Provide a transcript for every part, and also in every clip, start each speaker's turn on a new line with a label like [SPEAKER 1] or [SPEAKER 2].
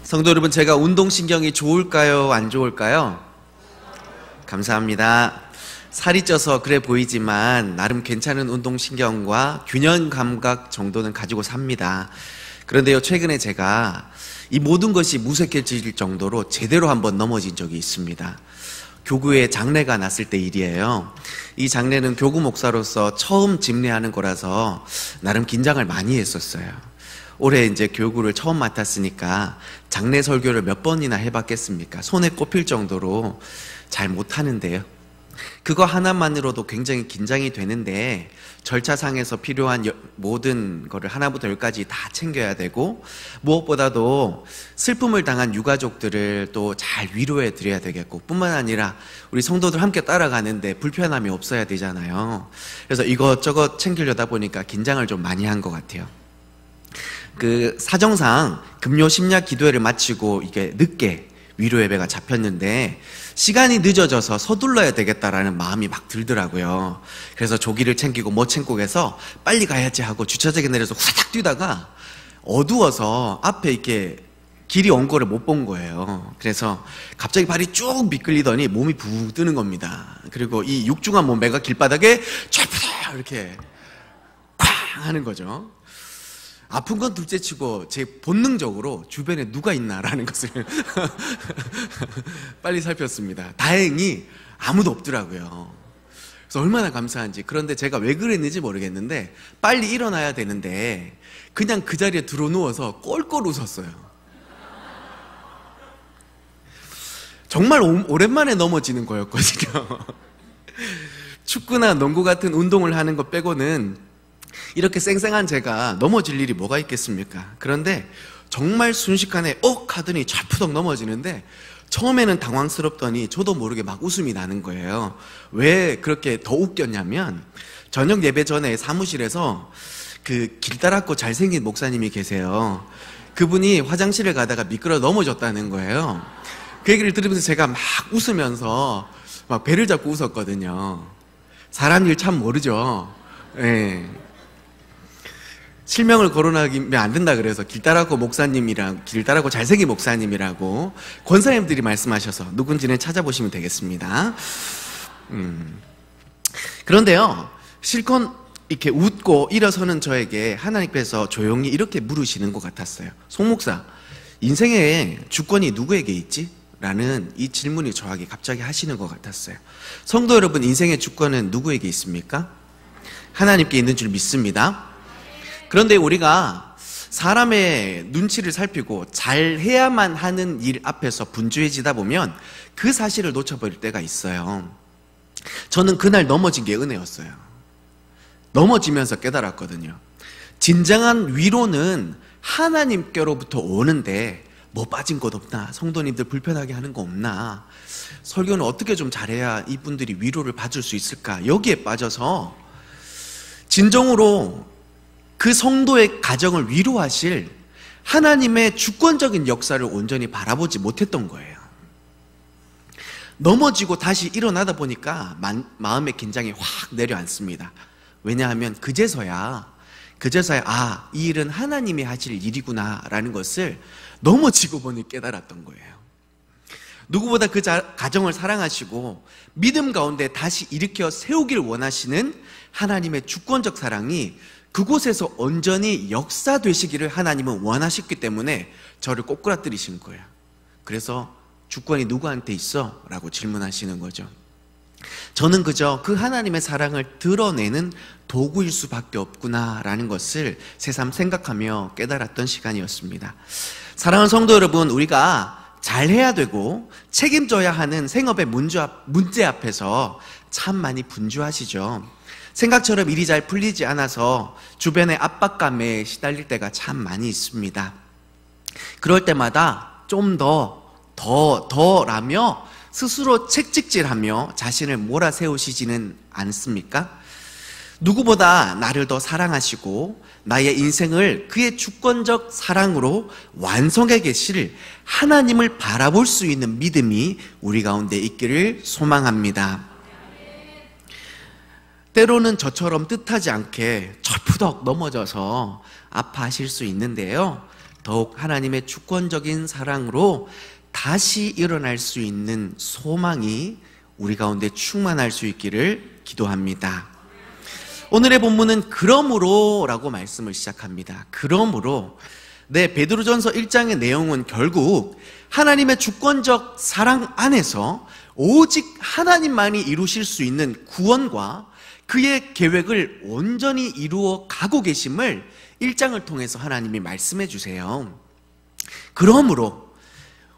[SPEAKER 1] 성도 여러분, 제가 운동신경이 좋을까요? 안 좋을까요? 감사합니다. 살이 쪄서 그래 보이지만 나름 괜찮은 운동신경과 균형 감각 정도는 가지고 삽니다. 그런데요, 최근에 제가 이 모든 것이 무색해질 정도로 제대로 한번 넘어진 적이 있습니다. 교구에 장례가 났을 때 일이에요. 이 장례는 교구 목사로서 처음 집례하는 거라서 나름 긴장을 많이 했었어요. 올해 이제 교구를 처음 맡았으니까 장례 설교를 몇 번이나 해봤겠습니까? 손에 꼽힐 정도로 잘 못하는데요. 그거 하나만으로도 굉장히 긴장이 되는데 절차상에서 필요한 모든 거를 하나부터 열까지 다 챙겨야 되고, 무엇보다도 슬픔을 당한 유가족들을 또 잘 위로해 드려야 되겠고, 뿐만 아니라 우리 성도들 함께 따라가는데 불편함이 없어야 되잖아요. 그래서 이것저것 챙기려다 보니까 긴장을 좀 많이 한 것 같아요. 그 사정상 금요 심야 기도회를 마치고 이게 늦게 위로 예배가 잡혔는데 시간이 늦어져서 서둘러야 되겠다라는 마음이 막 들더라고요. 그래서 조기를 챙기고 뭐 챙고 해서 빨리 가야지 하고 주차장에 내려서 후다닥 뛰다가 어두워서 앞에 이렇게 길이 온 거를 못 본 거예요. 그래서 갑자기 발이 쭉 미끌리더니 몸이 붕 뜨는 겁니다. 그리고 이 육중한 몸매가 길바닥에 쫙 이렇게 쾅 하는 거죠. 아픈 건 둘째치고 제 본능적으로 주변에 누가 있나라는 것을 빨리 살폈습니다. 다행히 아무도 없더라고요. 그래서 얼마나 감사한지. 그런데 제가 왜 그랬는지 모르겠는데 빨리 일어나야 되는데 그냥 그 자리에 들어누워서 꼴꼴 웃었어요. 정말 오랜만에 넘어지는 거였거든요. 축구나 농구 같은 운동을 하는 것 빼고는 이렇게 쌩쌩한 제가 넘어질 일이 뭐가 있겠습니까? 그런데 정말 순식간에 하더니 좌푸덕 넘어지는데 처음에는 당황스럽더니 저도 모르게 막 웃음이 나는 거예요. 왜 그렇게 더 웃겼냐면 저녁 예배 전에 사무실에서 그 길다랗고 잘생긴 목사님이 계세요. 그분이 화장실에 가다가 미끄러 넘어졌다는 거예요. 그 얘기를 들으면서 제가 막 웃으면서 막 배를 잡고 웃었거든요. 사람 일 참 모르죠. 예. 실명을 거론하면 안 된다 그래서 길다랗고 목사님이랑 길다랗고 잘생긴 목사님이라고 권사님들이 말씀하셔서 누군지는 찾아보시면 되겠습니다. 그런데요, 실컷 이렇게 웃고 일어서는 저에게 하나님께서 조용히 이렇게 물으시는 것 같았어요. 송 목사, 인생의 주권이 누구에게 있지? 라는 이 질문이 저에게 갑자기 하시는 것 같았어요. 성도 여러분, 인생의 주권은 누구에게 있습니까? 하나님께 있는 줄 믿습니다. 그런데 우리가 사람의 눈치를 살피고 잘해야만 하는 일 앞에서 분주해지다 보면 그 사실을 놓쳐버릴 때가 있어요. 저는 그날 넘어진 게 은혜였어요. 넘어지면서 깨달았거든요. 진정한 위로는 하나님께로부터 오는데 뭐 빠진 것 없나? 성도님들 불편하게 하는 거 없나? 설교는 어떻게 좀 잘해야 이분들이 위로를 받을 수 있을까? 여기에 빠져서 진정으로 그 성도의 가정을 위로하실 하나님의 주권적인 역사를 온전히 바라보지 못했던 거예요. 넘어지고 다시 일어나다 보니까 마음의 긴장이 확 내려앉습니다. 왜냐하면 그제서야 이 일은 하나님이 하실 일이구나 라는 것을 넘어지고 보니 깨달았던 거예요. 누구보다 그 가정을 사랑하시고 믿음 가운데 다시 일으켜 세우길 원하시는 하나님의 주권적 사랑이 그곳에서 온전히 역사되시기를 하나님은 원하셨기 때문에 저를 꼬꾸라뜨리신 거예요. 그래서 주권이 누구한테 있어? 라고 질문하시는 거죠. 저는 그저 그 하나님의 사랑을 드러내는 도구일 수밖에 없구나 라는 것을 새삼 생각하며 깨달았던 시간이었습니다. 사랑하는 성도 여러분, 우리가 잘해야 되고 책임져야 하는 생업의 문제 앞에서 참 많이 분주하시죠. 생각처럼 일이 잘 풀리지 않아서 주변의 압박감에 시달릴 때가 참 많이 있습니다. 그럴 때마다 좀 더라며 스스로 책찍질하며 자신을 몰아세우시지는 않습니까? 누구보다 나를 더 사랑하시고 나의 인생을 그의 주권적 사랑으로 완성해 계실 하나님을 바라볼 수 있는 믿음이 우리 가운데 있기를 소망합니다. 때로는 저처럼 뜻하지 않게 철푸덕 넘어져서 아파하실 수 있는데요, 더욱 하나님의 주권적인 사랑으로 다시 일어날 수 있는 소망이 우리 가운데 충만할 수 있기를 기도합니다. 오늘의 본문은 그러므로 라고 말씀을 시작합니다. 그러므로. 베드로전서 1장의 내용은 결국 하나님의 주권적 사랑 안에서 오직 하나님만이 이루실 수 있는 구원과 그의 계획을 온전히 이루어 가고 계심을 1장을 통해서 하나님이 말씀해 주세요. 그러므로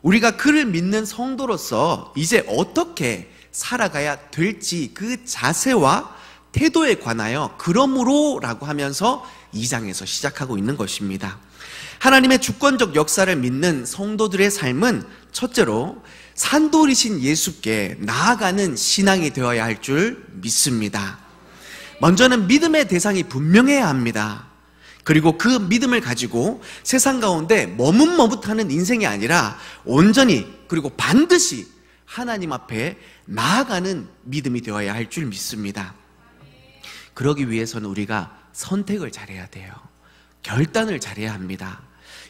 [SPEAKER 1] 우리가 그를 믿는 성도로서 이제 어떻게 살아가야 될지 그 자세와 태도에 관하여 그러므로라고 하면서 2장에서 시작하고 있는 것입니다. 하나님의 주권적 역사를 믿는 성도들의 삶은 첫째로 산돌이신 예수께 나아가는 신앙이 되어야 할 줄 믿습니다. 먼저는 믿음의 대상이 분명해야 합니다. 그리고 그 믿음을 가지고 세상 가운데 머뭇머뭇하는 인생이 아니라 온전히 그리고 반드시 하나님 앞에 나아가는 믿음이 되어야 할 줄 믿습니다. 그러기 위해서는 우리가 선택을 잘해야 돼요. 결단을 잘해야 합니다.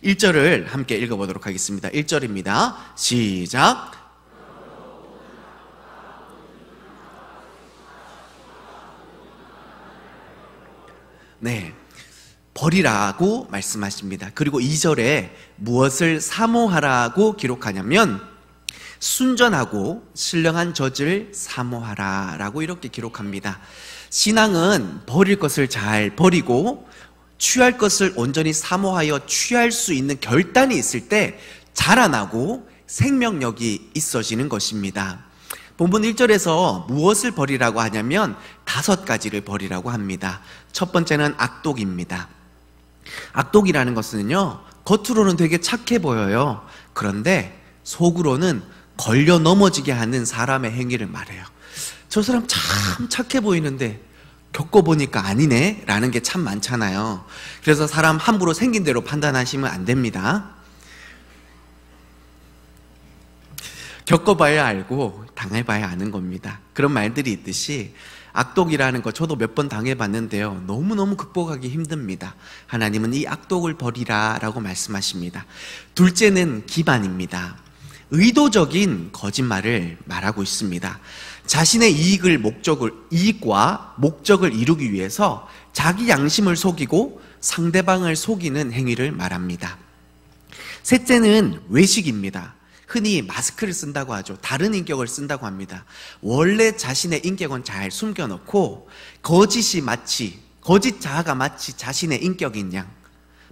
[SPEAKER 1] 1절을 함께 읽어보도록 하겠습니다. 1절입니다. 시작. 버리라고 말씀하십니다. 그리고 2절에 무엇을 사모하라고 기록하냐면 순전하고 신령한 젖을 사모하라 라고 이렇게 기록합니다. 신앙은 버릴 것을 잘 버리고 취할 것을 온전히 사모하여 취할 수 있는 결단이 있을 때 자라나고 생명력이 있어지는 것입니다. 본문 1절에서 무엇을 버리라고 하냐면 5가지를 버리라고 합니다. 첫 번째는 악독입니다. 악독이라는 것은요, 겉으로는 되게 착해 보여요. 그런데 속으로는 걸려 넘어지게 하는 사람의 행위를 말해요. 저 사람 참 착해 보이는데 겪어보니까 아니네 라는 게 참 많잖아요. 그래서 사람 함부로 생긴 대로 판단하시면 안 됩니다. 겪어봐야 알고 당해봐야 아는 겁니다. 그런 말들이 있듯이 악독이라는 거 저도 몇 번 당해봤는데요, 너무너무 극복하기 힘듭니다. 하나님은 이 악독을 버리라 라고 말씀하십니다. 둘째는 기반입니다. 의도적인 거짓말을 말하고 있습니다. 자신의 이익과 목적을 이루기 위해서 자기 양심을 속이고 상대방을 속이는 행위를 말합니다. 셋째는 외식입니다. 흔히 마스크를 쓴다고 하죠. 다른 인격을 쓴다고 합니다. 원래 자신의 인격은 잘 숨겨놓고 거짓 자아가 마치 자신의 인격인 양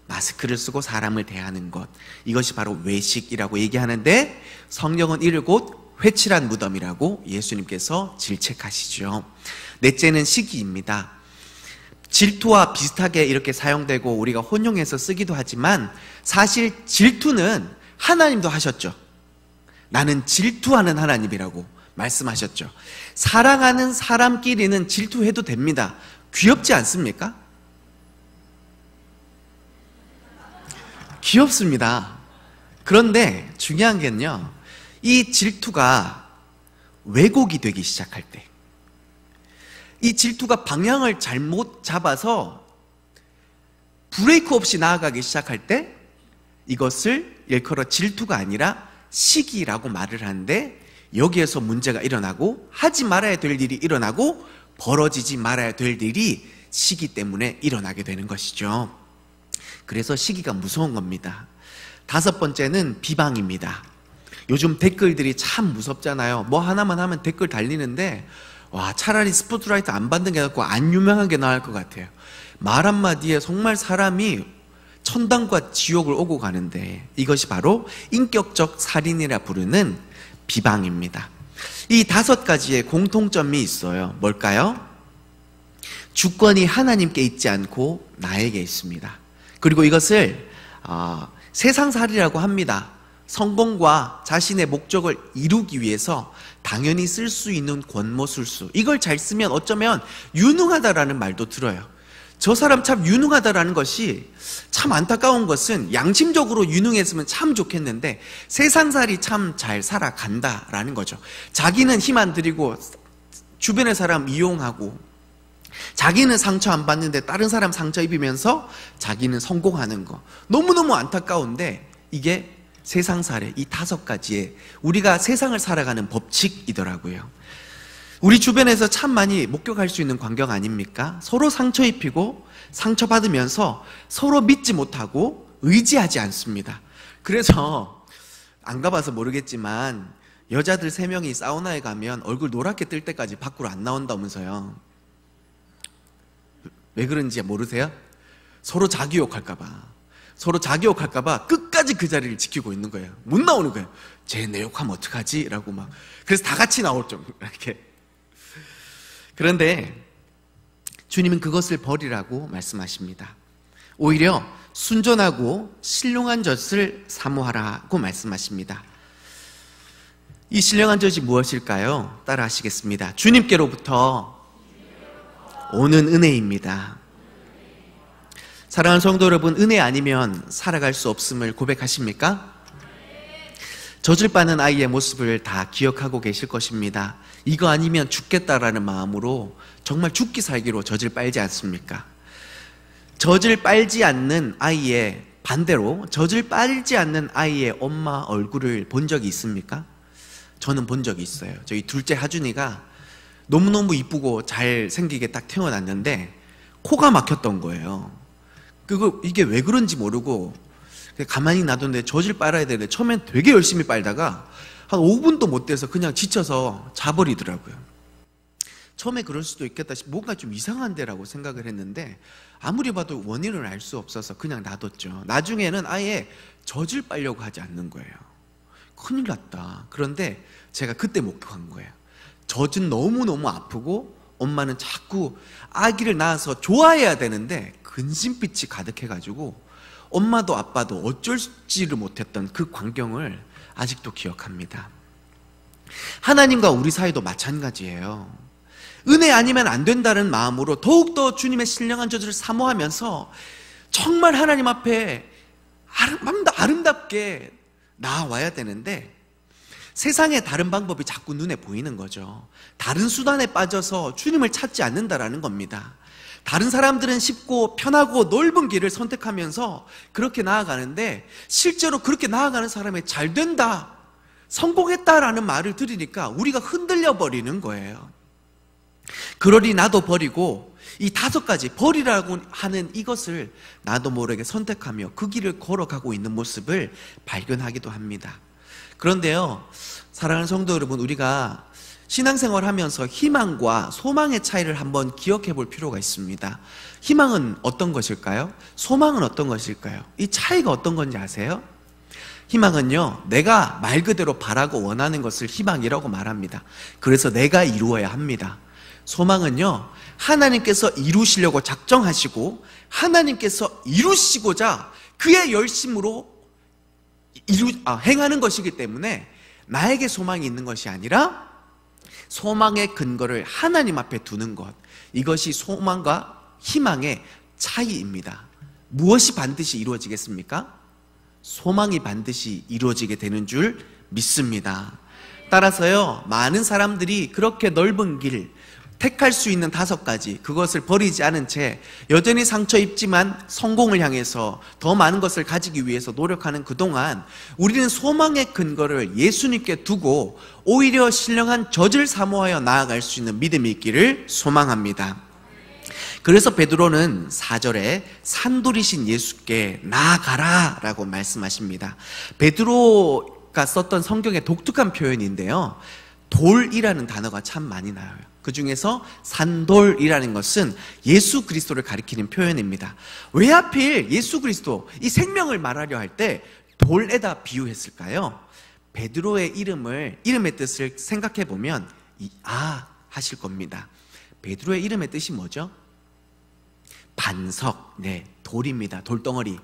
[SPEAKER 1] 마스크를 쓰고 사람을 대하는 것, 이것이 바로 외식이라고 얘기하는데 성경은 이를 곧 회칠한 무덤이라고 예수님께서 질책하시죠. 넷째는 시기입니다. 질투와 비슷하게 이렇게 사용되고 우리가 혼용해서 쓰기도 하지만 사실 질투는 하나님도 하셨죠. 나는 질투하는 하나님이라고 말씀하셨죠. 사랑하는 사람끼리는 질투해도 됩니다. 귀엽지 않습니까? 귀엽습니다. 그런데 중요한 게는요, 이 질투가 왜곡이 되기 시작할 때, 이 질투가 방향을 잘못 잡아서 브레이크 없이 나아가기 시작할 때 이것을 일컬어 질투가 아니라 시기라고 말을 하는데, 여기에서 문제가 일어나고 하지 말아야 될 일이 일어나고 벌어지지 말아야 될 일이 시기 때문에 일어나게 되는 것이죠. 그래서 시기가 무서운 겁니다. 5번째는 비방입니다. 요즘 댓글들이 참 무섭잖아요. 뭐 하나만 하면 댓글 달리는데 차라리 스포트라이트 안 받는 게 낫고 안 유명한 게 나을 것 같아요. 말 한마디에 정말 사람이 천당과 지옥을 오고 가는데, 이것이 바로 인격적 살인이라 부르는 비방입니다. 이 5가지의 공통점이 있어요. 뭘까요? 주권이 하나님께 있지 않고 나에게 있습니다. 그리고 이것을 세상살이라고 합니다. 성공과 자신의 목적을 이루기 위해서 당연히 쓸 수 있는 권모술수, 이걸 잘 쓰면 어쩌면 유능하다라는 말도 들어요. 저 사람 참 유능하다라는 것이 참 안타까운 것은, 양심적으로 유능했으면 참 좋겠는데 세상살이 참 잘 살아간다라는 거죠. 자기는 힘 안 들이고 주변의 사람 이용하고 자기는 상처 안 받는데 다른 사람 상처 입으면서 자기는 성공하는 거. 너무너무 안타까운데 이게 세상 사례, 이 5가지의 우리가 세상을 살아가는 법칙이더라고요. 우리 주변에서 참 많이 목격할 수 있는 광경 아닙니까? 서로 상처 입히고 상처받으면서 서로 믿지 못하고 의지하지 않습니다. 그래서 안 가봐서 모르겠지만 여자들 3명이 사우나에 가면 얼굴 노랗게 뜰 때까지 밖으로 안 나온다면서요. 왜 그런지 모르세요? 서로 자기 욕할까봐 끝까지 그 자리를 지키고 있는 거예요. 못 나오는 거예요. 쟤 내 욕하면 어떡하지? 라고 막. 그래서 다 같이 나올 좀 이렇게. 그런데 주님은 그것을 버리라고 말씀하십니다. 오히려 순전하고 신령한 젖을 사모하라고 말씀하십니다. 이 신령한 젖이 무엇일까요? 따라 하시겠습니다. 주님께로부터 오는 은혜입니다. 사랑하는 성도 여러분, 은혜 아니면 살아갈 수 없음을 고백하십니까? 젖을 빠는 아이의 모습을 다 기억하고 계실 것입니다. 이거 아니면 죽겠다라는 마음으로 정말 죽기 살기로 젖을 빨지 않습니까? 젖을 빨지 않는 아이의 반대로 젖을 빨지 않는 아이의 엄마 얼굴을 본 적이 있습니까? 저는 본 적이 있어요. 저희 둘째 하준이가 너무너무 이쁘고 잘생기게 딱 태어났는데 코가 막혔던 거예요. 이게 왜 그런지 모르고 가만히 놔뒀는데 젖을 빨아야 되는데 처음엔 되게 열심히 빨다가 한 5분도 못 돼서 그냥 지쳐서 자버리더라고요. 처음에 그럴 수도 있겠다 싶어 뭔가 좀 이상한데라고 생각을 했는데 아무리 봐도 원인을 알 수 없어서 그냥 놔뒀죠. 나중에는 아예 젖을 빨려고 하지 않는 거예요. 큰일 났다. 그런데 제가 그때 목격한 거예요. 젖은 너무너무 아프고 엄마는 자꾸 아기를 낳아서 좋아해야 되는데 근심빛이 가득해가지고 엄마도 아빠도 어쩔지를 못했던 그 광경을 아직도 기억합니다. 하나님과 우리 사이도 마찬가지예요. 은혜 아니면 안 된다는 마음으로 더욱더 주님의 신령한 젖을 사모하면서 정말 하나님 앞에 아름답게 나아와야 되는데 세상에 다른 방법이 자꾸 눈에 보이는 거죠. 다른 수단에 빠져서 주님을 찾지 않는다라는 겁니다. 다른 사람들은 쉽고 편하고 넓은 길을 선택하면서 그렇게 나아가는데 실제로 그렇게 나아가는 사람이 잘 된다, 성공했다라는 말을 들으니까 우리가 흔들려 버리는 거예요. 그러니 나도 버리고 이 5가지 버리라고 하는 이것을 나도 모르게 선택하며 그 길을 걸어가고 있는 모습을 발견하기도 합니다. 그런데요, 사랑하는 성도 여러분, 우리가 신앙생활 하면서 희망과 소망의 차이를 한번 기억해 볼 필요가 있습니다. 희망은 어떤 것일까요? 소망은 어떤 것일까요? 이 차이가 어떤 건지 아세요? 희망은요, 내가 말 그대로 바라고 원하는 것을 희망이라고 말합니다. 그래서 내가 이루어야 합니다. 소망은요, 하나님께서 이루시려고 작정하시고 하나님께서 이루시고자 그의 열심으로 행하는 것이기 때문에 나에게 소망이 있는 것이 아니라 소망의 근거를 하나님 앞에 두는 것, 이것이 소망과 희망의 차이입니다. 무엇이 반드시 이루어지겠습니까? 소망이 반드시 이루어지게 되는 줄 믿습니다. 따라서요, 많은 사람들이 그렇게 넓은 길, 택할 수 있는 5가지, 그것을 버리지 않은 채 여전히 상처 입지만 성공을 향해서 더 많은 것을 가지기 위해서 노력하는 그동안 우리는 소망의 근거를 예수님께 두고 오히려 신령한 젖을 사모하여 나아갈 수 있는 믿음이 있기를 소망합니다. 그래서 베드로는 4절에 산돌이신 예수께 나아가라 라고 말씀하십니다. 베드로가 썼던 성경의 독특한 표현인데요, 돌이라는 단어가 참 많이 나와요. 그 중에서 산돌이라는 것은 예수 그리스도를 가리키는 표현입니다. 왜 하필 예수 그리스도, 이 생명을 말하려 할 때 돌에다 비유했을까요? 베드로의 이름의 뜻을 생각해 보면 하실 겁니다. 베드로의 이름의 뜻이 뭐죠? 반석, 돌입니다. 돌덩어리.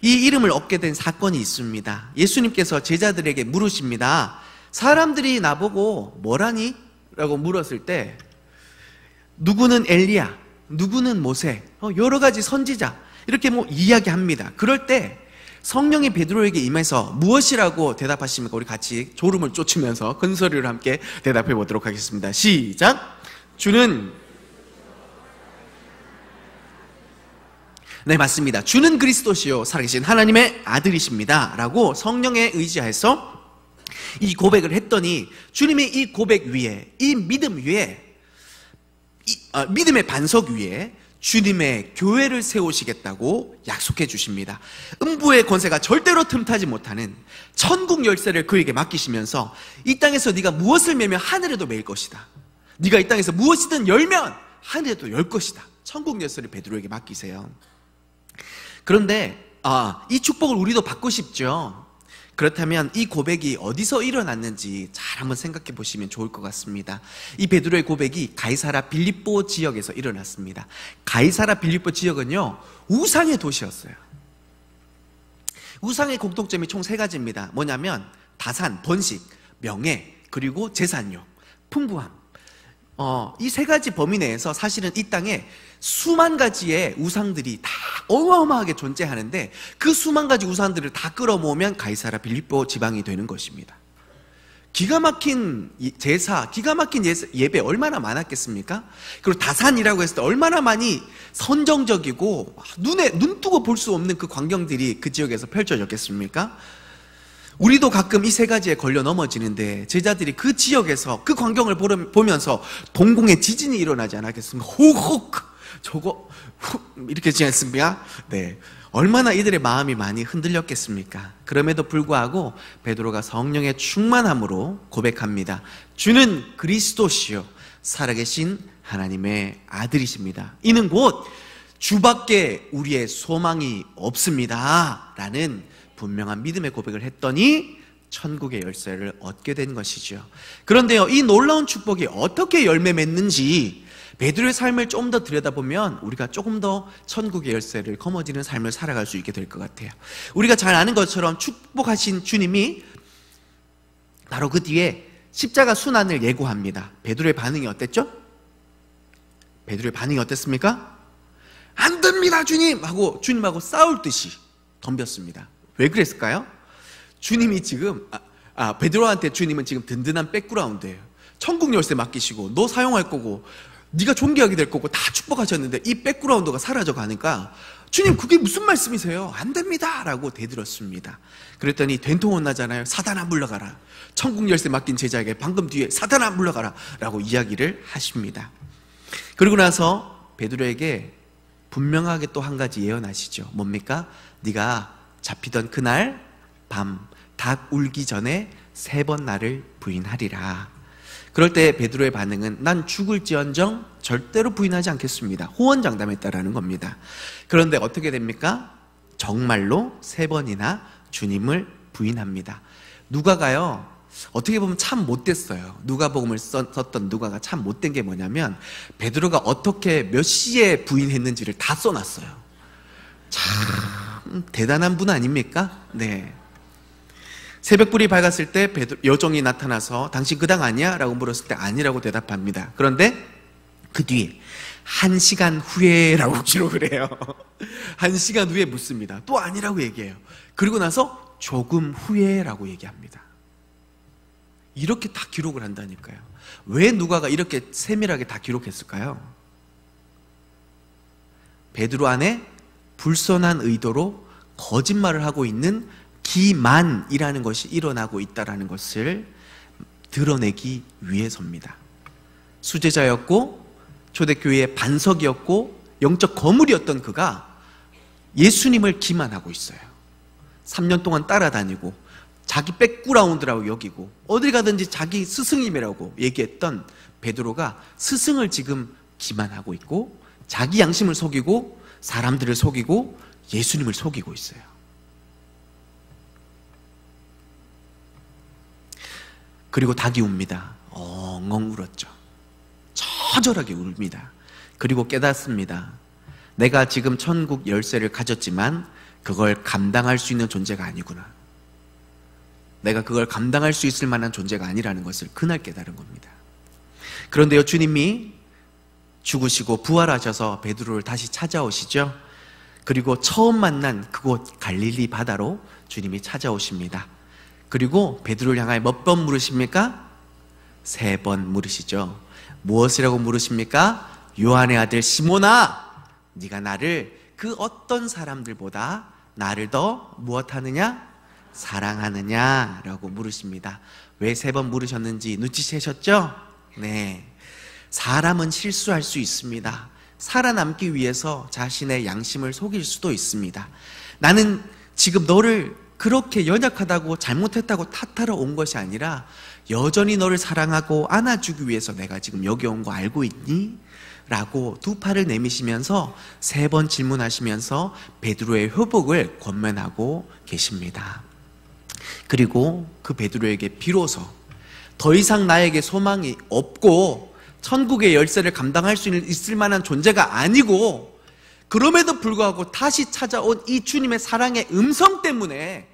[SPEAKER 1] 이 이름을 얻게 된 사건이 있습니다. 예수님께서 제자들에게 물으십니다. 사람들이 나보고 뭐라니? 라고 물었을 때 누구는 엘리야, 누구는 모세, 여러 가지 선지자 이렇게 이야기합니다. 그럴 때 성령이 베드로에게 임해서 무엇이라고 대답하십니까? 우리 같이 졸음을 쫓으면서 큰 소리로 함께 대답해 보도록 하겠습니다. 시작! 주는 네, 맞습니다. 주는 그리스도시요 살아계신 하나님의 아들이십니다 라고 성령에 의지해서 이 고백을 했더니 주님이 이 고백 위에, 이 믿음 위에, 믿음의 반석 위에 주님의 교회를 세우시겠다고 약속해 주십니다. 음부의 권세가 절대로 틈타지 못하는 천국 열쇠를 그에게 맡기시면서 이 땅에서 네가 무엇을 매면 하늘에도 매일 것이다. 네가 이 땅에서 무엇이든 열면 하늘에도 열 것이다. 천국 열쇠를 베드로에게 맡기세요. 그런데 이 축복을 우리도 받고 싶죠. 그렇다면 이 고백이 어디서 일어났는지 잘 한번 생각해 보시면 좋을 것 같습니다. 이 베드로의 고백이 가이사라 빌립보 지역에서 일어났습니다. 가이사라 빌립보 지역은요, 우상의 도시였어요. 우상의 공통점이 총 3가지입니다. 뭐냐면 다산, 번식, 명예, 그리고 재산욕, 풍부함. 이 3가지 범위 내에서 사실은 이 땅에 수만 가지의 우상들이 다 어마어마하게 존재하는데 그 수만 가지 우상들을 다 끌어모으면 가이사라 빌립보 지방이 되는 것입니다. 기가 막힌 제사, 기가 막힌 예배 얼마나 많았겠습니까? 그리고 다산이라고 했을 때 얼마나 많이 선정적이고 눈 뜨고 볼 수 없는 그 광경들이 그 지역에서 펼쳐졌겠습니까? 우리도 가끔 이 3가지에 걸려 넘어지는데 제자들이 그 지역에서 그 광경을 보면서 동공에 지진이 일어나지 않았겠습니까? 호혹! 저거 이렇게 지지 않습니까? 네, 얼마나 이들의 마음이 많이 흔들렸겠습니까? 그럼에도 불구하고 베드로가 성령의 충만함으로 고백합니다. 주는 그리스도시요 살아계신 하나님의 아들이십니다. 이는 곧 주밖에 우리의 소망이 없습니다 라는 분명한 믿음의 고백을 했더니 천국의 열쇠를 얻게 된 것이죠. 그런데요, 이 놀라운 축복이 어떻게 열매 맺는지 베드로의 삶을 좀 더 들여다보면 우리가 조금 더 천국의 열쇠를 거머쥐는 삶을 살아갈 수 있게 될 것 같아요. 우리가 잘 아는 것처럼 축복하신 주님이 바로 그 뒤에 십자가 순환을 예고합니다. 베드로의 반응이 어땠죠? 베드로의 반응이 어땠습니까? 안 됩니다 주님! 하고 주님하고 싸울 듯이 덤볐습니다. 왜 그랬을까요? 주님이 지금 베드로한테 주님은 지금 든든한 백그라운드예요. 천국 열쇠 맡기시고 너 사용할 거고 네가 존귀하게 될 거고 다 축복하셨는데 이 백그라운드가 사라져 가니까 주님 그게 무슨 말씀이세요? 안 됩니다 라고 대들었습니다. 그랬더니 된통은 나잖아요. 사단아 물러가라. 천국 열쇠 맡긴 제자에게 방금 뒤에 사단아 물러가라 라고 이야기를 하십니다. 그리고 나서 베드로에게 분명하게 또 한 가지 예언하시죠. 뭡니까? 네가 잡히던 그날 밤 닭 울기 전에 3번 나를 부인하리라. 그럴 때 베드로의 반응은 난 죽을지언정 절대로 부인하지 않겠습니다. 호언장담했다라는 겁니다. 그런데 어떻게 됩니까? 정말로 3번이나 주님을 부인합니다. 누가가요, 어떻게 보면 참 못됐어요. 누가복음을 썼던 누가가 참 못된 게 뭐냐면 베드로가 어떻게 몇 시에 부인했는지를 다 써놨어요. 참 대단한 분 아닙니까? 네. 새벽불이 밝았을 때 여종이 나타나서 당신 그 당 아니야? 라고 물었을 때 아니라고 대답합니다. 그런데 그 뒤에 1시간 후에 라고 기록을 해요. 1시간 후에 묻습니다. 또 아니라고 얘기해요. 그리고 나서 조금 후에 라고 얘기합니다. 이렇게 다 기록을 한다니까요. 왜 누가가 이렇게 세밀하게 다 기록했을까요? 베드로 안에 불선한 의도로 거짓말을 하고 있는 기만이라는 것이 일어나고 있다는 것을 드러내기 위해서입니다. 수제자였고 초대교회의 반석이었고 영적 거물이었던 그가 예수님을 기만하고 있어요. 3년 동안 따라다니고 자기 백그라운드라고 여기고 어딜 가든지 자기 스승님이라고 얘기했던 베드로가 스승을 지금 기만하고 있고 자기 양심을 속이고 사람들을 속이고 예수님을 속이고 있어요. 그리고 닭이 웁니다. 엉엉 울었죠. 처절하게 울입니다. 그리고 깨닫습니다. 내가 지금 천국 열쇠를 가졌지만 그걸 감당할 수 있는 존재가 아니구나. 내가 그걸 감당할 수 있을 만한 존재가 아니라는 것을 그날 깨달은 겁니다. 그런데요, 주님이 죽으시고 부활하셔서 베드로를 다시 찾아오시죠. 그리고 처음 만난 그곳 갈릴리 바다로 주님이 찾아오십니다. 그리고 베드로를 향하여 몇 번 물으십니까? 3번 물으시죠. 무엇이라고 물으십니까? 요한의 아들 시몬아, 네가 나를 그 어떤 사람들보다 나를 더 무엇하느냐? 사랑하느냐라고 물으십니다. 왜 3번 물으셨는지 눈치채셨죠? 네. 사람은 실수할 수 있습니다. 살아남기 위해서 자신의 양심을 속일 수도 있습니다. 나는 지금 너를 그렇게 연약하다고 잘못했다고 탓하러 온 것이 아니라 여전히 너를 사랑하고 안아주기 위해서 내가 지금 여기 온 거 알고 있니? 라고 2팔을 내미시면서 3번 질문하시면서 베드로의 회복을 권면하고 계십니다. 그리고 그 베드로에게 비로소 더 이상 나에게 소망이 없고 천국의 열쇠를 감당할 수 있을 만한 존재가 아니고, 그럼에도 불구하고 다시 찾아온 이 주님의 사랑의 음성 때문에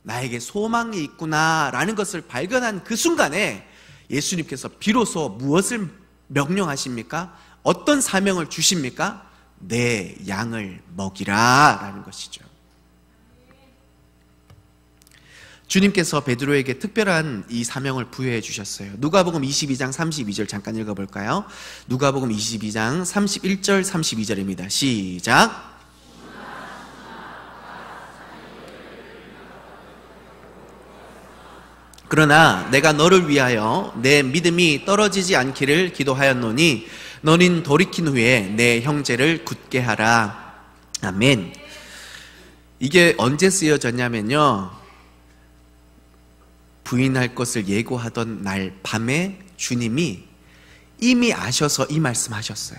[SPEAKER 1] 나에게 소망이 있구나라는 것을 발견한 그 순간에 예수님께서 비로소 무엇을 명령하십니까? 어떤 사명을 주십니까? 내 양을 먹이라 라는 것이죠. 주님께서 베드로에게 특별한 이 사명을 부여해 주셨어요. 누가복음 22장 32절 잠깐 읽어볼까요? 누가복음 22장 31절 32절입니다. 시작. 그러나 내가 너를 위하여 내 믿음이 떨어지지 않기를 기도하였노니 너는 돌이킨 후에 내 형제를 굳게 하라. 아멘. 이게 언제 쓰여졌냐면요, 부인할 것을 예고하던 날 밤에 주님이 이미 아셔서 이 말씀하셨어요.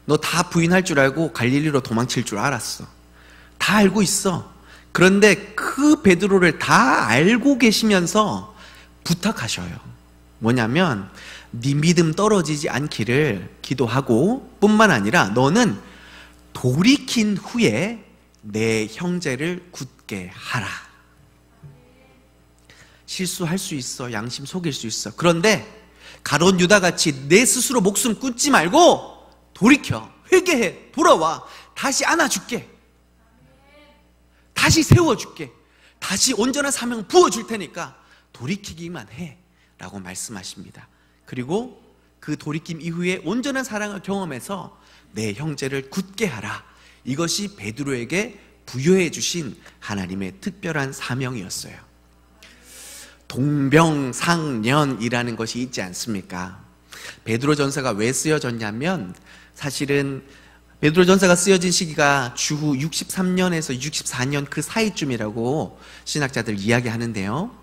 [SPEAKER 1] 너 다 부인할 줄 알고 갈릴리로 도망칠 줄 알았어. 다 알고 있어. 그런데 그 베드로를 다 알고 계시면서 부탁하셔요. 뭐냐면 네 믿음 떨어지지 않기를 기도하고 뿐만 아니라 너는 돌이킨 후에 내 형제를 굳게 하라. 실수할 수 있어. 양심 속일 수 있어. 그런데 가룟 유다같이 내 스스로 목숨 끊지 말고 돌이켜. 회개해. 돌아와. 다시 안아줄게. 다시 세워줄게. 다시 온전한 사명 부어줄 테니까 돌이키기만 해 라고 말씀하십니다. 그리고 그 돌이킴 이후에 온전한 사랑을 경험해서 내 형제를 굳게 하라. 이것이 베드로에게 부여해 주신 하나님의 특별한 사명이었어요. 동병상련이라는 것이 있지 않습니까? 베드로전서가 왜 쓰여졌냐면, 사실은 베드로전서가 쓰여진 시기가 주후 63년에서 64년 그 사이쯤이라고 신학자들 이야기하는데요,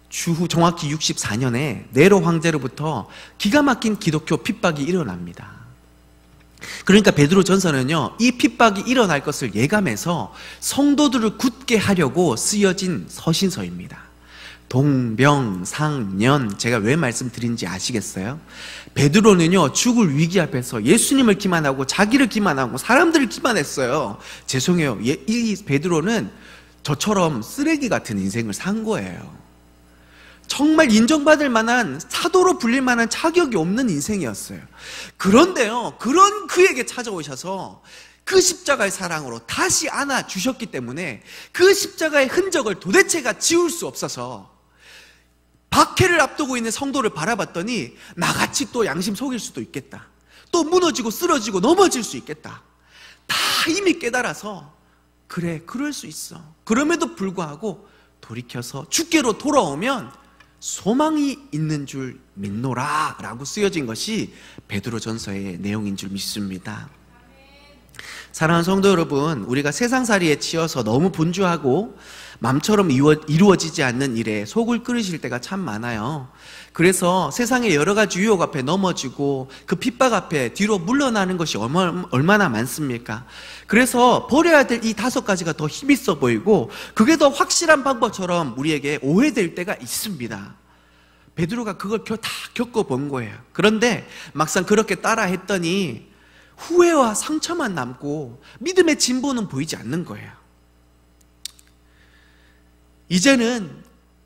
[SPEAKER 1] 주후 정확히 64년에 네로 황제로부터 기가 막힌 기독교 핍박이 일어납니다. 그러니까 베드로전서는요, 이 핍박이 일어날 것을 예감해서 성도들을 굳게 하려고 쓰여진 서신서입니다. 동병상련, 제가 왜 말씀드린지 아시겠어요? 베드로는요, 죽을 위기 앞에서 예수님을 기만하고 자기를 기만하고 사람들을 기만했어요. 죄송해요. 이 베드로는 저처럼 쓰레기 같은 인생을 산 거예요. 정말 인정받을 만한, 사도로 불릴 만한 자격이 없는 인생이었어요. 그런데요, 그런 그에게 찾아오셔서 그 십자가의 사랑으로 다시 안아주셨기 때문에 그 십자가의 흔적을 도대체가 지울 수 없어서 박해를 앞두고 있는 성도를 바라봤더니 나같이 또 양심 속일 수도 있겠다, 또 무너지고 쓰러지고 넘어질 수 있겠다, 다 이미 깨달아서 그래, 그럴 수 있어. 그럼에도 불구하고 돌이켜서 주께로 돌아오면 소망이 있는 줄 믿노라 라고 쓰여진 것이 베드로전서의 내용인 줄 믿습니다. 사랑하는 성도 여러분, 우리가 세상살이에 치여서 너무 분주하고 맘처럼 이루어지지 않는 일에 속을 끓이실 때가 참 많아요. 그래서 세상의 여러 가지 유혹 앞에 넘어지고 그 핍박 앞에 뒤로 물러나는 것이 얼마나 많습니까? 그래서 버려야 될 이 5가지가 더 힘있어 보이고 그게 더 확실한 방법처럼 우리에게 오해될 때가 있습니다. 베드로가 그걸 다 겪어본 거예요. 그런데 막상 그렇게 따라 했더니 후회와 상처만 남고 믿음의 진보는 보이지 않는 거예요. 이제는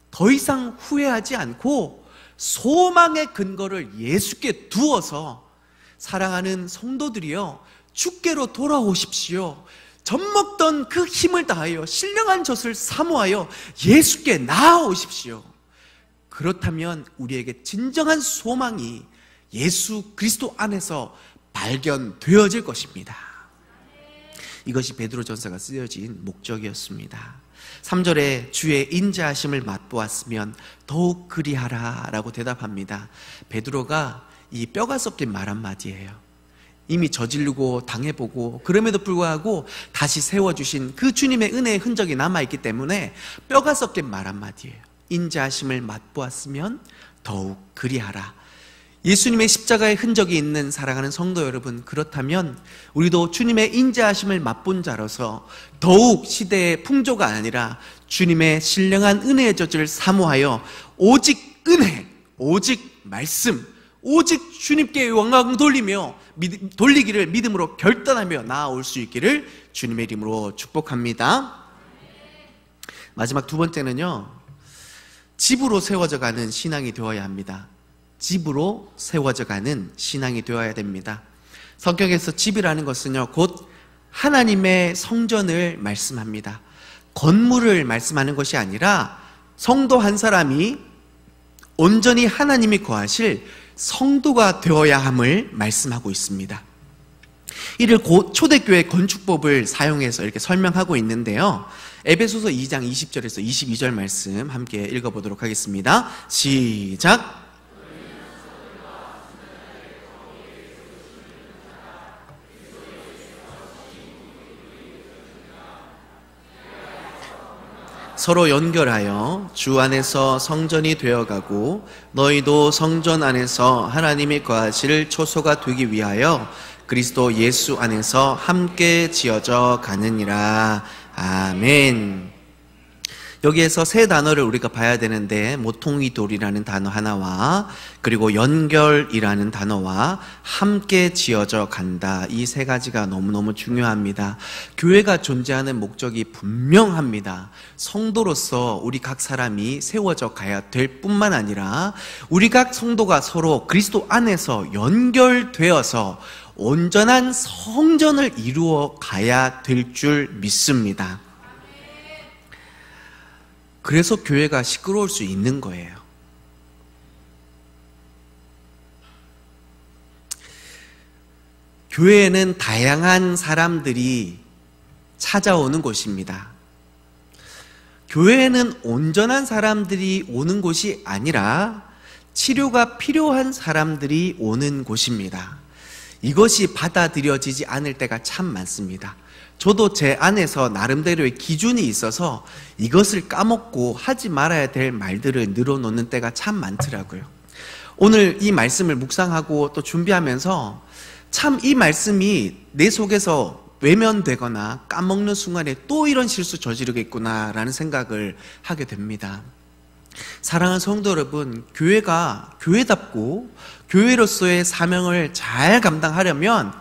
[SPEAKER 1] 더 이상 후회하지 않고 소망의 근거를 예수께 두어서 사랑하는 성도들이여, 주께로 돌아오십시오. 젖먹던 그 힘을 다하여 신령한 젖을 사모하여 예수께 나아오십시오. 그렇다면 우리에게 진정한 소망이 예수 그리스도 안에서 발견되어질 것입니다. 이것이 베드로전서가 쓰여진 목적이었습니다. 3절에 주의 인자하심을 맛보았으면 더욱 그리하라 라고 대답합니다. 베드로가 이 뼈가 섞인 말 한마디예요. 이미 저지르고 당해보고 그럼에도 불구하고 다시 세워주신 그 주님의 은혜의 흔적이 남아있기 때문에 뼈가 섞인 말 한마디예요. 인자하심을 맛보았으면 더욱 그리하라. 예수님의 십자가의 흔적이 있는 사랑하는 성도 여러분, 그렇다면 우리도 주님의 인자하심을 맛본 자로서 더욱 시대의 풍조가 아니라 주님의 신령한 은혜의 젖을 사모하여 오직 은혜, 오직 말씀, 오직 주님께 영광 돌리기를 믿음으로 결단하며 나아올 수 있기를 주님의 이름으로 축복합니다. 마지막 두 번째는요, 집으로 세워져 가는 신앙이 되어야 합니다. 집으로 세워져 가는 신앙이 되어야 됩니다. 성경에서 집이라는 것은요, 곧 하나님의 성전을 말씀합니다. 건물을 말씀하는 것이 아니라 성도 한 사람이 온전히 하나님이 거하실 성도가 되어야 함을 말씀하고 있습니다. 이를 초대교회 건축법을 사용해서 이렇게 설명하고 있는데요, 에베소서 2장 20절에서 22절 말씀 함께 읽어보도록 하겠습니다. 시작. 서로 연결하여 주 안에서 성전이 되어가고 너희도 성전 안에서 하나님이 거하실 초소가 되기 위하여 그리스도 예수 안에서 함께 지어져 가느니라. 아멘. 여기에서 세 단어를 우리가 봐야 되는데, 모퉁이돌이라는 단어 하나와 그리고 연결이라는 단어와 함께 지어져 간다, 이 세 가지가 너무너무 중요합니다. 교회가 존재하는 목적이 분명합니다. 성도로서 우리 각 사람이 세워져 가야 될 뿐만 아니라 우리 각 성도가 서로 그리스도 안에서 연결되어서 온전한 성전을 이루어 가야 될 줄 믿습니다. 그래서 교회가 시끄러울 수 있는 거예요. 교회에는 다양한 사람들이 찾아오는 곳입니다. 교회에는 온전한 사람들이 오는 곳이 아니라 치료가 필요한 사람들이 오는 곳입니다. 이것이 받아들여지지 않을 때가 참 많습니다. 저도 제 안에서 나름대로의 기준이 있어서 이것을 까먹고 하지 말아야 될 말들을 늘어놓는 때가 참 많더라고요. 오늘 이 말씀을 묵상하고 또 준비하면서 참 이 말씀이 내 속에서 외면되거나 까먹는 순간에 또 이런 실수 저지르겠구나라는 생각을 하게 됩니다. 사랑하는 성도 여러분, 교회가 교회답고 교회로서의 사명을 잘 감당하려면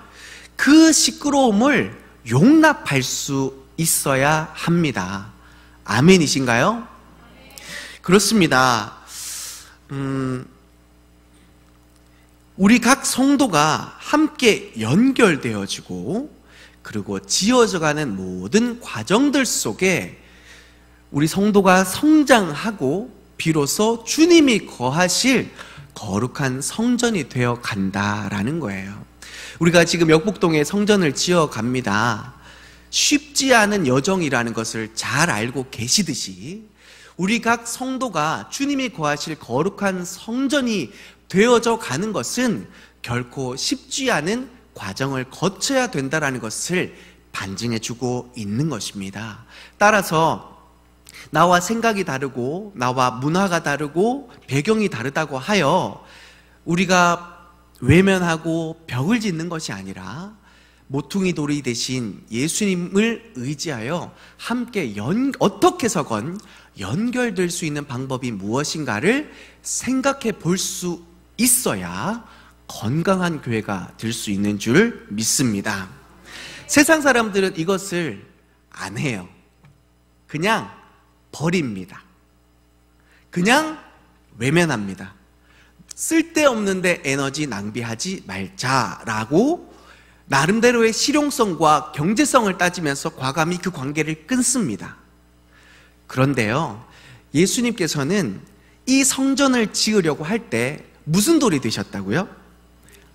[SPEAKER 1] 그 시끄러움을 용납할 수 있어야 합니다. 아멘이신가요? 그렇습니다. 우리 각 성도가 함께 연결되어지고 그리고 지어져가는 모든 과정들 속에 우리 성도가 성장하고 비로소 주님이 거하실 거룩한 성전이 되어 간다라는 거예요. 우리가 지금 역북동에 성전을 지어 갑니다. 쉽지 않은 여정이라는 것을 잘 알고 계시듯이 우리 각 성도가 주님이 거하실 거룩한 성전이 되어져 가는 것은 결코 쉽지 않은 과정을 거쳐야 된다는 것을 반증해 주고 있는 것입니다. 따라서 나와 생각이 다르고 나와 문화가 다르고 배경이 다르다고 하여 우리가 외면하고 벽을 짓는 것이 아니라 모퉁이 돌이 대신 예수님을 의지하여 함께 어떻게 해서건 연결될 수 있는 방법이 무엇인가를 생각해 볼 수 있어야 건강한 교회가 될 수 있는 줄 믿습니다. 세상 사람들은 이것을 안 해요. 그냥 버립니다. 그냥 외면합니다. 쓸데없는데 에너지 낭비하지 말자라고 나름대로의 실용성과 경제성을 따지면서 과감히 그 관계를 끊습니다. 그런데요, 예수님께서는 이 성전을 지으려고 할 때 무슨 돌이 되셨다고요?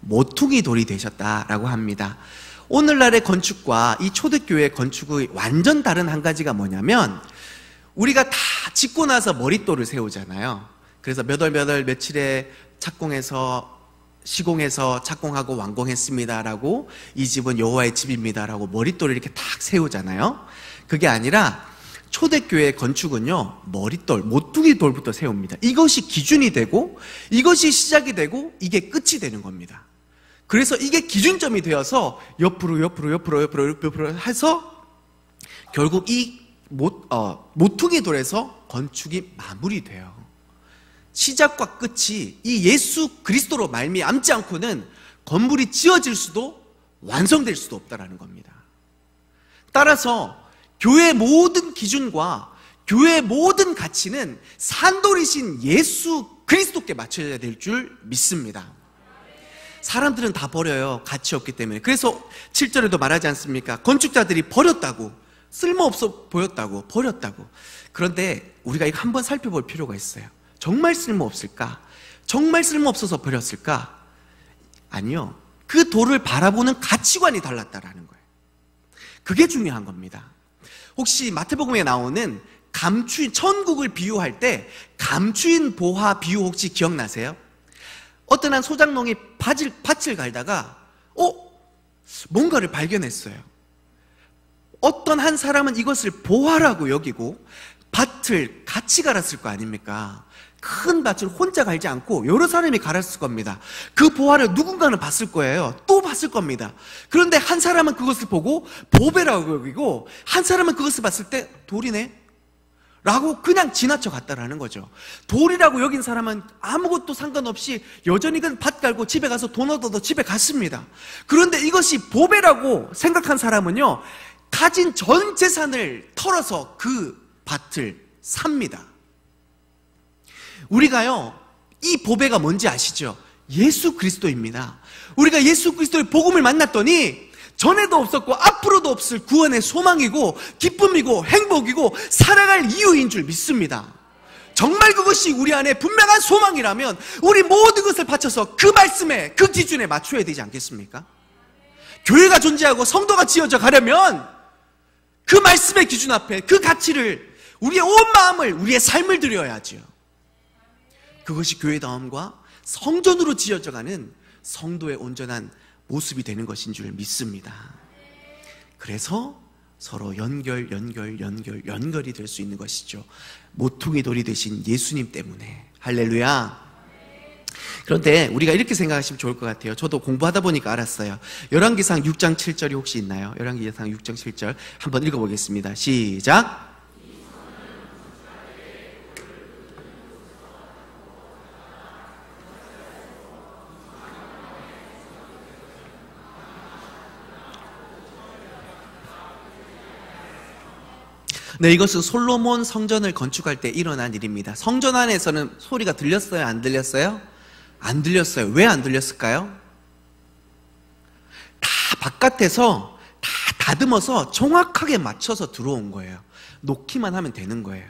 [SPEAKER 1] 모퉁이 돌이 되셨다라고 합니다. 오늘날의 건축과 이 초대교회 건축의 완전 다른 한 가지가 뭐냐면, 우리가 다 짓고 나서 머릿돌을 세우잖아요. 그래서 몇 월 며칠에 착공해서 시공해서 착공하고 완공했습니다라고, 이 집은 여호와의 집입니다라고 머릿돌을 이렇게 탁 세우잖아요. 그게 아니라 초대교회 건축은요, 머릿돌, 모퉁이 돌부터 세웁니다. 이것이 기준이 되고, 이것이 시작이 되고, 이게 끝이 되는 겁니다. 그래서 이게 기준점이 되어서 옆으로 해서 결국 이 모퉁이 돌에서 건축이 마무리돼요. 시작과 끝이 이 예수 그리스도로 말미암지 않고는 건물이 지어질 수도 완성될 수도 없다라는 겁니다. 따라서 교회의 모든 기준과 교회의 모든 가치는 산돌이신 예수 그리스도께 맞춰져야 될 줄 믿습니다. 사람들은 다 버려요. 가치 없기 때문에. 그래서 7절에도 말하지 않습니까? 건축자들이 버렸다고, 쓸모없어 보였다고, 버렸다고. 그런데 우리가 이거 한번 살펴볼 필요가 있어요. 정말 쓸모없을까? 정말 쓸모없어서 버렸을까? 아니요. 그 돌을 바라보는 가치관이 달랐다라는 거예요. 그게 중요한 겁니다. 혹시 마태복음에 나오는 감추인, 천국을 비유할 때 감추인 보화 비유 혹시 기억나세요? 어떤 한 소장농이 밭을 갈다가 뭔가를 발견했어요. 어떤 한 사람은 이것을 보화라고 여기고 밭을 같이 갈았을 거 아닙니까? 큰 밭을 혼자 갈지 않고 여러 사람이 갈았을 겁니다. 그 보화를 누군가는 봤을 거예요. 또 봤을 겁니다. 그런데 한 사람은 그것을 보고 보배라고 여기고, 한 사람은 그것을 봤을 때 돌이네 라고 그냥 지나쳐 갔다라는 거죠. 돌이라고 여긴 사람은 아무것도 상관없이 여전히 그 밭 갈고 집에 가서 돈 얻어서 집에 갔습니다. 그런데 이것이 보배라고 생각한 사람은요, 가진 전 재산을 털어서 그 밭을 삽니다. 우리가요, 이 보배가 뭔지 아시죠? 예수 그리스도입니다. 우리가 예수 그리스도의 복음을 만났더니 전에도 없었고 앞으로도 없을 구원의 소망이고 기쁨이고 행복이고 살아갈 이유인 줄 믿습니다. 정말 그것이 우리 안에 분명한 소망이라면 우리 모든 것을 바쳐서 그 말씀에, 그 기준에 맞춰야 되지 않겠습니까? 교회가 존재하고 성도가 지어져 가려면 그 말씀의 기준 앞에 그 가치를, 우리의 온 마음을, 우리의 삶을 드려야지요. 그것이 교회다움과 성전으로 지어져가는 성도의 온전한 모습이 되는 것인 줄 믿습니다. 그래서 서로 연결이 될 수 있는 것이죠. 모퉁이 돌이 되신 예수님 때문에. 할렐루야. 그런데 우리가 이렇게 생각하시면 좋을 것 같아요. 저도 공부하다 보니까 알았어요. 열왕기상 6장 7절이 혹시 있나요? 열왕기상 6장 7절 한번 읽어보겠습니다. 시작. 네, 이것은 솔로몬 성전을 건축할 때 일어난 일입니다. 성전 안에서는 소리가 들렸어요? 안 들렸어요? 안 들렸어요. 왜 안 들렸을까요? 다 바깥에서 다 다듬어서 정확하게 맞춰서 들어온 거예요. 놓기만 하면 되는 거예요.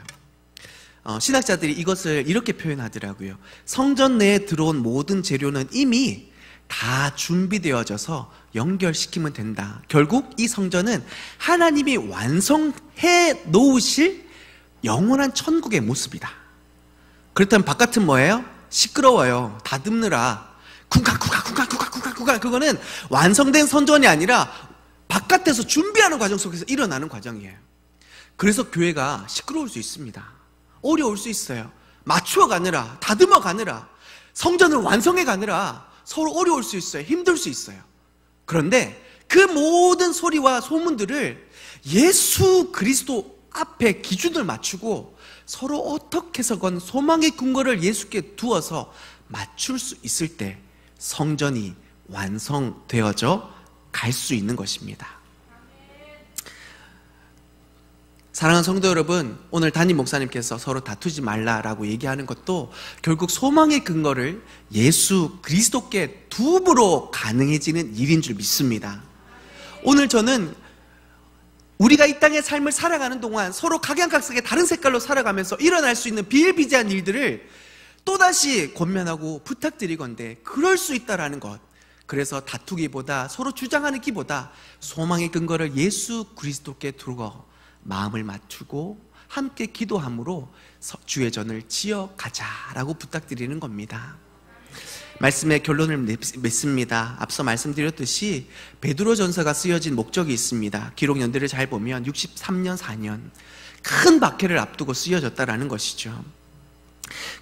[SPEAKER 1] 신학자들이 이것을 이렇게 표현하더라고요. 성전 내에 들어온 모든 재료는 이미 다 준비되어져서 연결시키면 된다. 결국 이 성전은 하나님이 완성해 놓으실 영원한 천국의 모습이다. 그렇다면 바깥은 뭐예요? 시끄러워요. 다듬느라 쿵쾅쿵쾅쿵쾅쿵쾅쿵쾅. 그거는 완성된 성전이 아니라 바깥에서 준비하는 과정 속에서 일어나는 과정이에요. 그래서 교회가 시끄러울 수 있습니다. 어려울 수 있어요. 맞추어 가느라, 다듬어 가느라, 성전을 완성해 가느라 서로 어려울 수 있어요. 힘들 수 있어요. 그런데 그 모든 소리와 소문들을 예수 그리스도 앞에 기준을 맞추고 서로 어떻게 해서건 소망의 근거를 예수께 두어서 맞출 수 있을 때 성전이 완성되어져 갈 수 있는 것입니다. 사랑하는 성도 여러분, 오늘 담임 목사님께서 서로 다투지 말라라고 얘기하는 것도 결국 소망의 근거를 예수 그리스도께 두므로 가능해지는 일인 줄 믿습니다. 오늘 저는 우리가 이 땅의 삶을 살아가는 동안 서로 각양각색의 다른 색깔로 살아가면서 일어날 수 있는 비일비재한 일들을 또다시 권면하고 부탁드리건대, 그럴 수 있다라는 것, 그래서 다투기보다, 서로 주장하기보다 소망의 근거를 예수 그리스도께 두고 마음을 맞추고 함께 기도함으로 주의 전을 지어가자라고 부탁드리는 겁니다. 말씀의 결론을 맺습니다. 앞서 말씀드렸듯이 베드로전서가 쓰여진 목적이 있습니다. 기록 연대를 잘 보면 63년 4년 큰 박해를 앞두고 쓰여졌다라는 것이죠.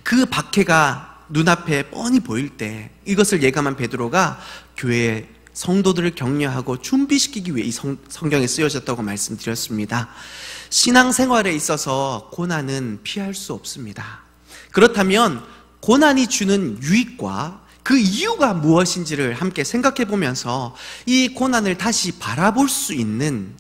[SPEAKER 1] 그 박해가 눈앞에 뻔히 보일 때 이것을 예감한 베드로가 교회의 성도들을 격려하고 준비시키기 위해 이 성경에 쓰여졌다고 말씀드렸습니다. 신앙생활에 있어서 고난은 피할 수 없습니다. 그렇다면 고난이 주는 유익과 그 이유가 무엇인지를 함께 생각해 보면서 이 고난을 다시 바라볼 수 있는,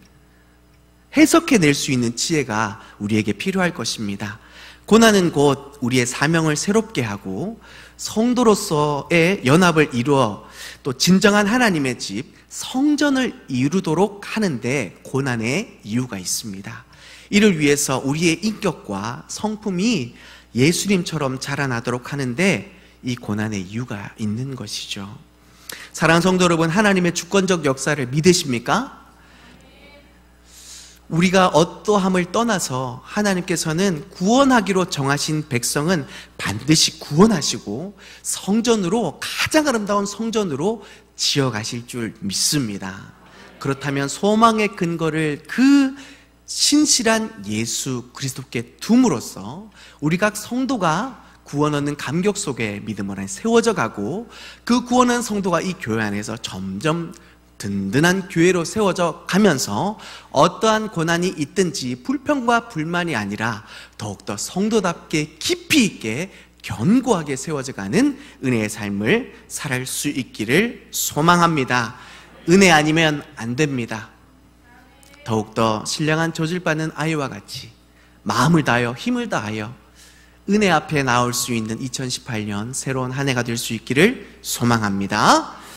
[SPEAKER 1] 해석해낼 수 있는 지혜가 우리에게 필요할 것입니다. 고난은 곧 우리의 사명을 새롭게 하고 성도로서의 연합을 이루어 또 진정한 하나님의 집, 성전을 이루도록 하는데 고난의 이유가 있습니다. 이를 위해서 우리의 인격과 성품이 예수님처럼 자라나도록 하는데 이 고난의 이유가 있는 것이죠. 사랑하는 성도 여러분, 하나님의 주권적 역사를 믿으십니까? 우리가 어떠함을 떠나서 하나님께서는 구원하기로 정하신 백성은 반드시 구원하시고 성전으로, 가장 아름다운 성전으로 지어가실 줄 믿습니다. 그렇다면 소망의 근거를 그 신실한 예수 그리스도께 둠으로써 우리가 성도가 구원 얻는 감격 속에 믿음 안에 세워져 가고, 그 구원한 성도가 이 교회 안에서 점점 든든한 교회로 세워져 가면서 어떠한 고난이 있든지 불평과 불만이 아니라 더욱더 성도답게 깊이 있게 견고하게 세워져 가는 은혜의 삶을 살 수 있기를 소망합니다. 은혜 아니면 안 됩니다. 더욱더 신령한 조질받는 아이와 같이 마음을 다하여 힘을 다하여 은혜 앞에 나올 수 있는 2018년 새로운 한 해가 될 수 있기를 소망합니다.